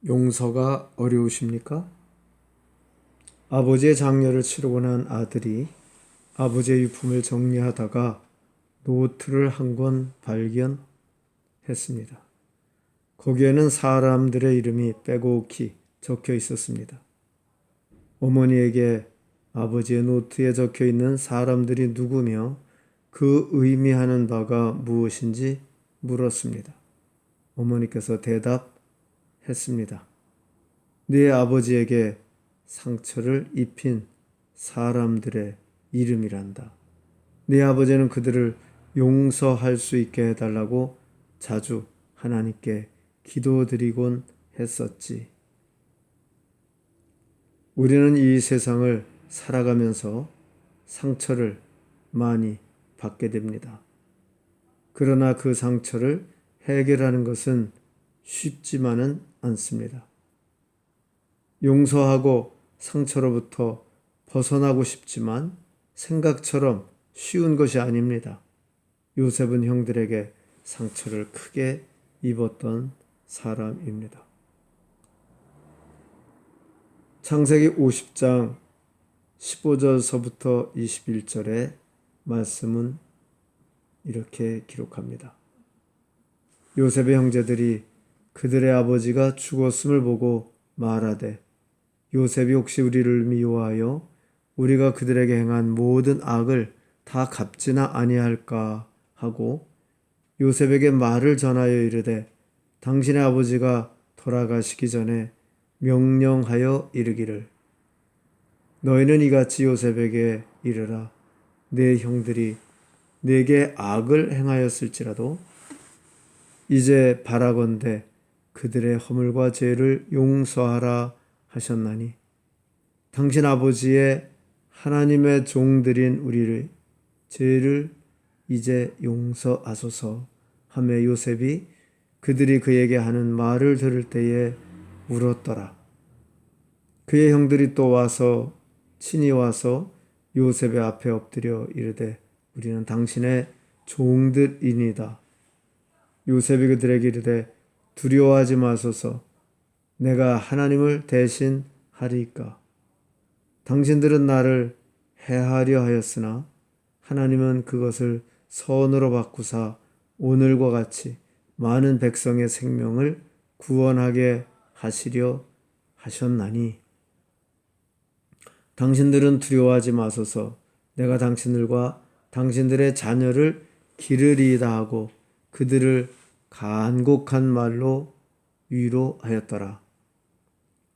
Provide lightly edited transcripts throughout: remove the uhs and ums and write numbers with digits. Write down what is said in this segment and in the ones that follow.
용서가 어려우십니까? 아버지의 장례를 치르고 난 아들이 아버지의 유품을 정리하다가 노트를 한 권 발견했습니다. 거기에는 사람들의 이름이 빼곡히 적혀 있었습니다. 어머니에게 아버지의 노트에 적혀 있는 사람들이 누구며 그 의미하는 바가 무엇인지 물었습니다. 어머니께서 대답했습니다. 네 아버지에게 상처를 입힌 사람들의 이름이란다. 네 아버지는 그들을 용서할 수 있게 해달라고 자주 하나님께 기도드리곤 했었지. 우리는 이 세상을 살아가면서 상처를 많이 받게 됩니다. 그러나 그 상처를 해결하는 것은 쉽지만은 않습니다. 용서하고 상처로부터 벗어나고 싶지만 생각처럼 쉬운 것이 아닙니다. 요셉은 형들에게 상처를 크게 입었던 사람입니다. 창세기 50장 15절서부터 21절의 말씀은 이렇게 기록합니다. 요셉의 형제들이 그들의 아버지가 죽었음을 보고 말하되 요셉이 혹시 우리를 미워하여 우리가 그들에게 행한 모든 악을 다 갚지나 아니할까 하고 요셉에게 말을 전하여 이르되 당신의 아버지가 돌아가시기 전에 명령하여 이르기를 너희는 이같이 요셉에게 이르라 내 형들이 내게 악을 행하였을지라도 이제 바라건대 그들의 허물과 죄를 용서하라 하셨나니 당신 아버지의 하나님의 종들인 우리의 죄를 이제 용서하소서 하며 요셉이 그들이 그에게 하는 말을 들을 때에 울었더라. 그의 형들이 또 와서 친히 와서 요셉의 앞에 엎드려 이르되 우리는 당신의 종들이니다. 요셉이 그들에게 이르되 두려워하지 마소서 내가 하나님을 대신하리이까. 당신들은 나를 해하려 하였으나 하나님은 그것을 선으로 바꾸사 오늘과 같이 많은 백성의 생명을 구원하게 하시려 하셨나니 당신들은 두려워하지 마소서 내가 당신들과 당신들의 자녀를 기르리이다 하고 그들을 간곡한 말로 위로하였더라.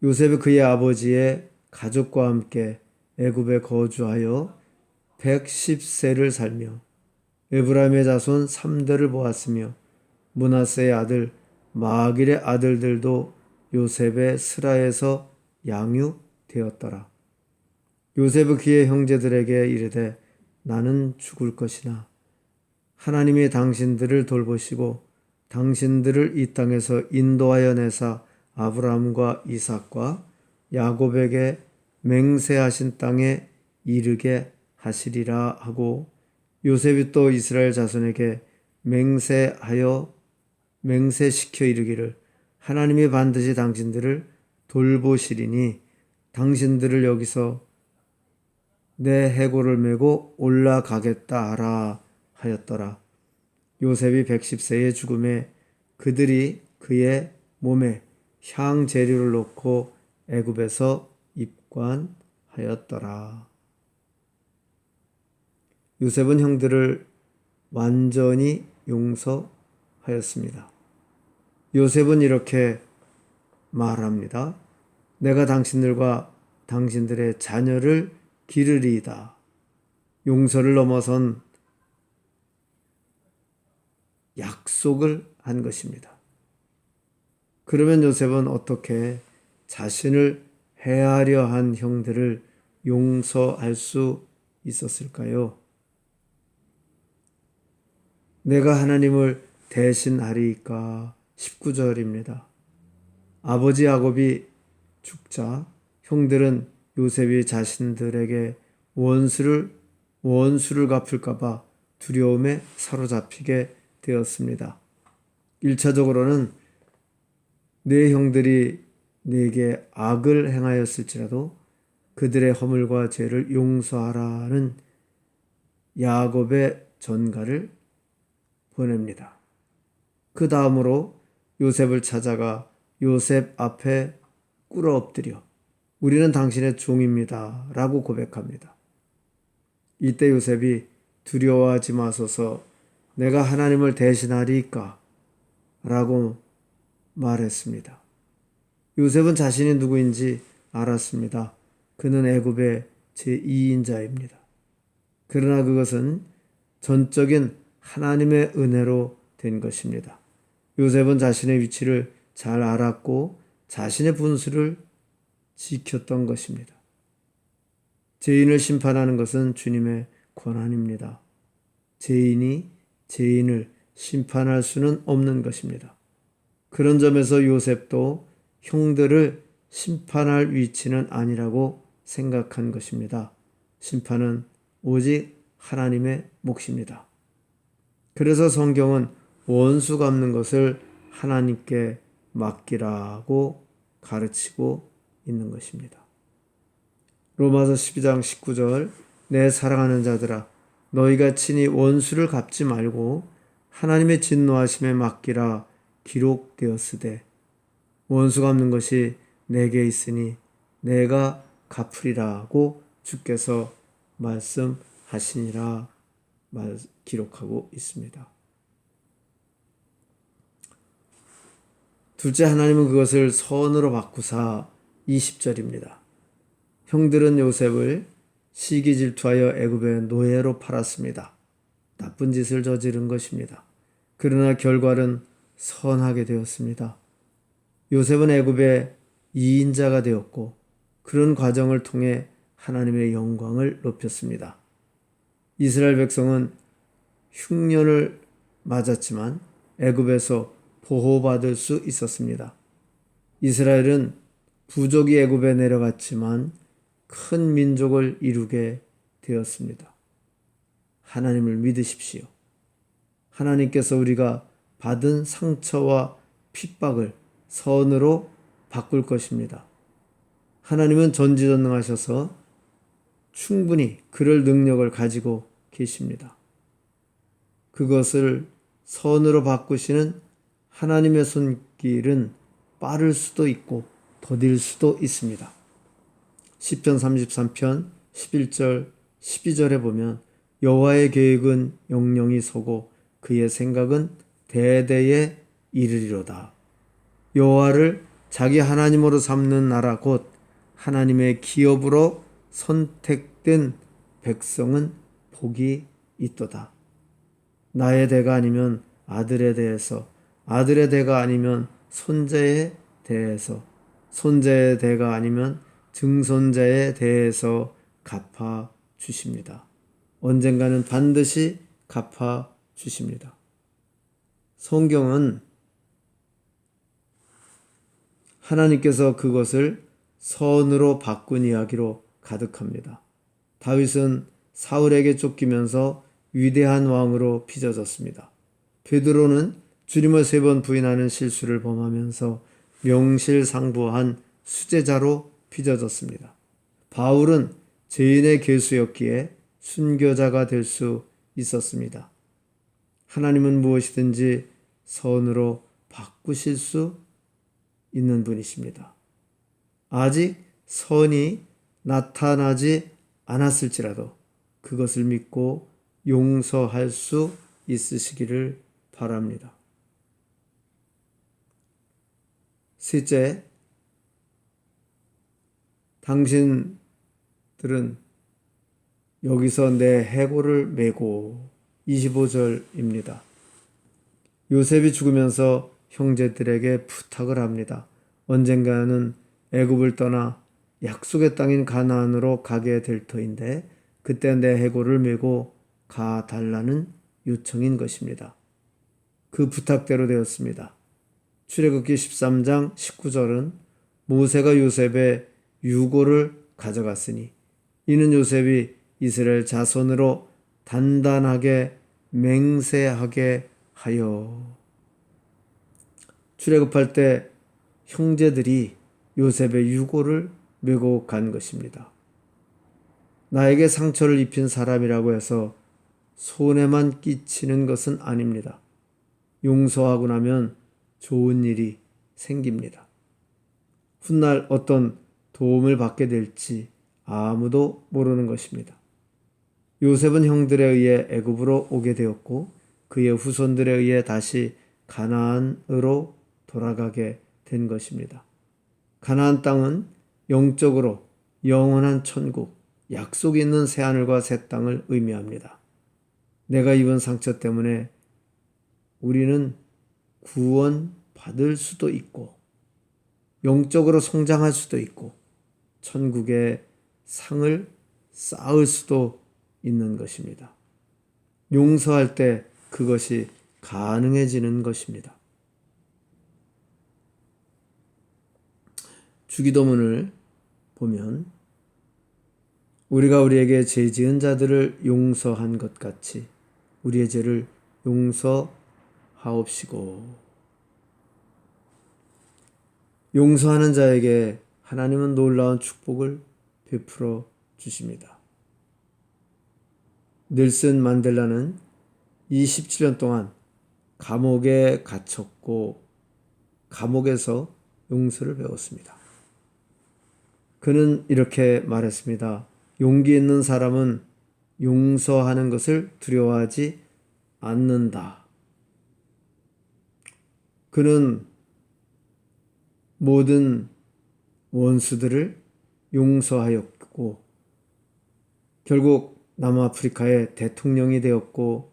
요셉이 그의 아버지의 가족과 함께 애굽에 거주하여 110세를 살며 에브라임의 자손 3대를 보았으며 므낫세의 아들 마길의 아들들도 요셉의 스라에서 양육되었더라. 요셉은 그의 형제들에게 이르되 나는 죽을 것이나 하나님이 당신들을 돌보시고 당신들을 이 땅에서 인도하여 내사 아브라함과 이삭과 야곱에게 맹세하신 땅에 이르게 하시리라 하고 요셉이 또 이스라엘 자손에게 맹세시켜 이르기를 하나님이 반드시 당신들을 돌보시리니 당신들을 여기서 내 해골을 메고 올라가겠다 하라 하였더라. 요셉이 110세의 죽음에 그들이 그의 몸에 향 재료를 놓고 애굽에서 입관하였더라. 요셉은 형들을 완전히 용서하였습니다. 요셉은 이렇게 말합니다. 내가 당신들과 당신들의 자녀를 기르리이다. 용서를 넘어선 약속을 한 것입니다. 그러면 요셉은 어떻게 자신을 해하려 한 형들을 용서할 수 있었을까요? 내가 하나님을 대신하리이까 19절입니다. 아버지 야곱이 죽자 형들은 요셉이 자신들에게 원수를 갚을까봐 두려움에 사로잡히게 되었습니다. 1차적으로는 네 형들이 네게 악을 행하였을지라도 그들의 허물과 죄를 용서하라는 야곱의 전가를 보냅니다. 그 다음으로 요셉을 찾아가 요셉 앞에 꿇어 엎드려 우리는 당신의 종입니다 라고 고백합니다. 이때 요셉이 두려워하지 마소서 내가 하나님을 대신하리이까 라고 말했습니다. 요셉은 자신이 누구인지 알았습니다. 그는 애굽의 제2인자입니다. 그러나 그것은 전적인 하나님의 은혜로 된 것입니다. 요셉은 자신의 위치를 잘 알았고 자신의 분수를 지켰던 것입니다. 죄인을 심판하는 것은 주님의 권한입니다. 죄인이 죄인을 심판할 수는 없는 것입니다. 그런 점에서 요셉도 형들을 심판할 위치는 아니라고 생각한 것입니다. 심판은 오직 하나님의 몫입니다. 그래서 성경은 원수 갚는 것을 하나님께 맡기라고 가르치고 있는 것입니다. 로마서 12장 19절 내 사랑하는 자들아 너희가 친히 원수를 갚지 말고 하나님의 진노하심에 맡기라 기록되었으되 원수 갚는 것이 내게 있으니 내가 갚으리라고 주께서 말씀하시니라 기록하고 있습니다. 둘째, 하나님은 그것을 선으로 바꾸사 20절입니다. 형들은 요셉을 시기 질투하여 애굽의 노예로 팔았습니다. 나쁜 짓을 저지른 것입니다. 그러나 결과는 선하게 되었습니다. 요셉은 애굽의 2인자가 되었고 그런 과정을 통해 하나님의 영광을 높였습니다. 이스라엘 백성은 흉년을 맞았지만 애굽에서 보호받을 수 있었습니다. 이스라엘은 부족이 애굽에 내려갔지만 큰 민족을 이루게 되었습니다. 하나님을 믿으십시오. 하나님께서 우리가 받은 상처와 핍박을 선으로 바꿀 것입니다. 하나님은 전지전능하셔서 충분히 그럴 능력을 가지고 계십니다. 그것을 선으로 바꾸시는 하나님의 손길은 빠를 수도 있고 더딜 수도 있습니다. 시편 33편 11절 12절에 보면 여호와의 계획은 영영이 서고 그의 생각은 대대에 이르리로다. 여호와를 자기 하나님으로 삼는 나라 곧 하나님의 기업으로 선택된 백성은 복이 있도다. 나의 대가 아니면 아들에 대해서, 아들의 대가 아니면 손자에 대해서, 손자의 대가 아니면 증손자에 대해서 갚아 주십니다. 언젠가는 반드시 갚아 주십니다. 성경은 하나님께서 그것을 선으로 바꾼 이야기로 가득합니다. 다윗은 사울에게 쫓기면서 위대한 왕으로 빚어졌습니다. 베드로는 주님을 3번 부인하는 실수를 범하면서 명실상부한 수제자로 빚어졌습니다. 바울은 죄인의 괴수였기에 순교자가 될 수 있었습니다. 하나님은 무엇이든지 선으로 바꾸실 수 있는 분이십니다. 아직 선이 나타나지 않았을지라도 그것을 믿고 용서할 수 있으시기를 바랍니다. 셋째, 당신들은 여기서 내 해골을 메고 25절입니다. 요셉이 죽으면서 형제들에게 부탁을 합니다. 언젠가는 애굽을 떠나 약속의 땅인 가나안으로 가게 될 터인데 그때 내 해골을 메고 가달라는 요청인 것입니다. 그 부탁대로 되었습니다. 출애굽기 13장 19절은 모세가 요셉의 유고를 가져갔으니 이는 요셉이 이스라엘 자손으로 단단하게 맹세하게 하여. 출애굽할 때 형제들이 요셉의 유고를 메고 간 것입니다. 나에게 상처를 입힌 사람이라고 해서 손해만 끼치는 것은 아닙니다. 용서하고 나면 좋은 일이 생깁니다. 훗날 어떤 도움을 받게 될지 아무도 모르는 것입니다. 요셉은 형들에 의해 애굽으로 오게 되었고 그의 후손들에 의해 다시 가나안으로 돌아가게 된 것입니다. 가나안 땅은 영적으로 영원한 천국, 약속 있는 새하늘과 새 땅을 의미합니다. 내가 입은 상처 때문에 우리는 구원받을 수도 있고 영적으로 성장할 수도 있고 천국의 상을 쌓을 수도 있는 것입니다. 용서할 때 그것이 가능해지는 것입니다. 주기도문을 보면 우리가 우리에게 죄 지은 자들을 용서한 것 같이 우리의 죄를 용서하옵시고. 용서하는 자에게 하나님은 놀라운 축복을 베풀어 주십니다. 넬슨 만델라는 27년 동안 감옥에 갇혔고 감옥에서 용서를 배웠습니다. 그는 이렇게 말했습니다. 용기 있는 사람은 용서하는 것을 두려워하지 않는다. 그는 모든 원수들을 용서하였고 결국 남아프리카의 대통령이 되었고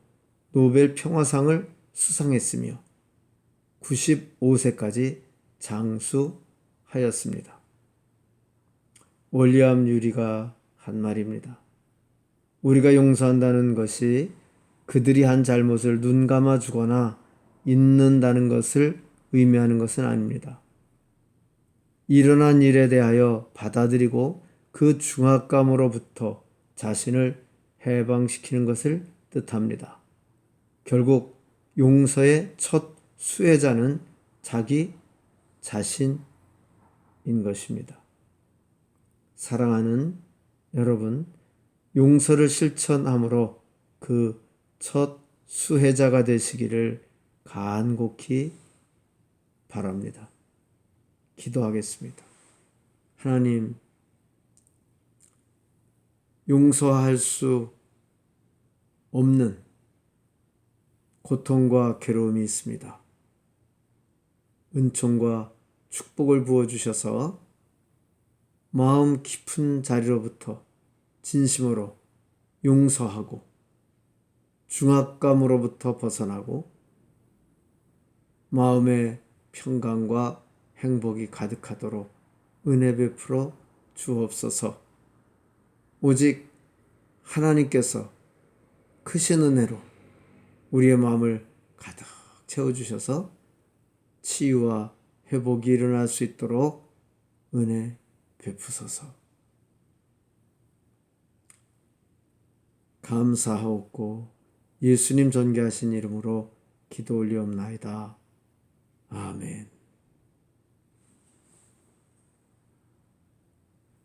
노벨 평화상을 수상했으며 95세까지 장수하였습니다. 윌리엄 유리가 한 말입니다. 우리가 용서한다는 것이 그들이 한 잘못을 눈 감아주거나 잊는다는 것을 의미하는 것은 아닙니다. 일어난 일에 대하여 받아들이고 그 중압감으로부터 자신을 해방시키는 것을 뜻합니다. 결국 용서의 첫 수혜자는 자기 자신인 것입니다. 사랑하는 여러분, 용서를 실천함으로 그 첫 수혜자가 되시기를 간곡히 바랍니다. 기도하겠습니다. 하나님, 용서할 수 없는 고통과 괴로움이 있습니다. 은총과 축복을 부어주셔서 마음 깊은 자리로부터 진심으로 용서하고 중압감으로부터 벗어나고 마음의 평강과 행복이 가득하도록 은혜 베풀어 주옵소서. 오직 하나님께서 크신 은혜로 우리의 마음을 가득 채워주셔서 치유와 회복이 일어날 수 있도록 은혜 베푸소서. 감사하옵고 예수님 존귀하신 이름으로 기도 올리옵나이다. 아멘.